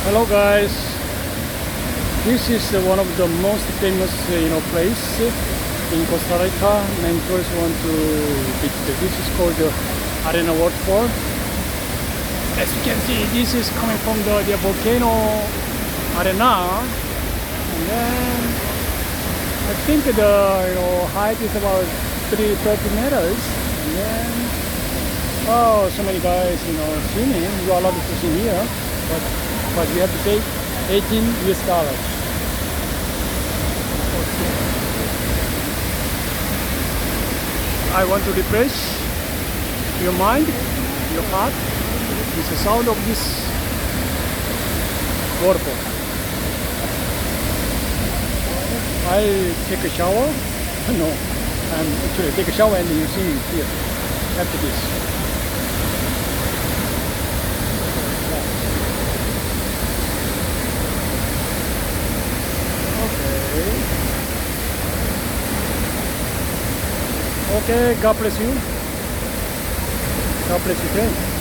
Hello guys, this is one of the most famous place in Costa Rica. Many tourists want to visit. This is called the Arena Waterfall. As you can see, this is coming from the volcano Arena, and then I think the height is about 30 meters, and then so many guys swimming. You are allowed to swim here, but you have to pay $18. Okay. I want to refresh your mind, your heart with the sound of this waterfall. I take a shower. No, I'm actually take a shower and you swim here after this. Okay, God bless you. God bless you, friend.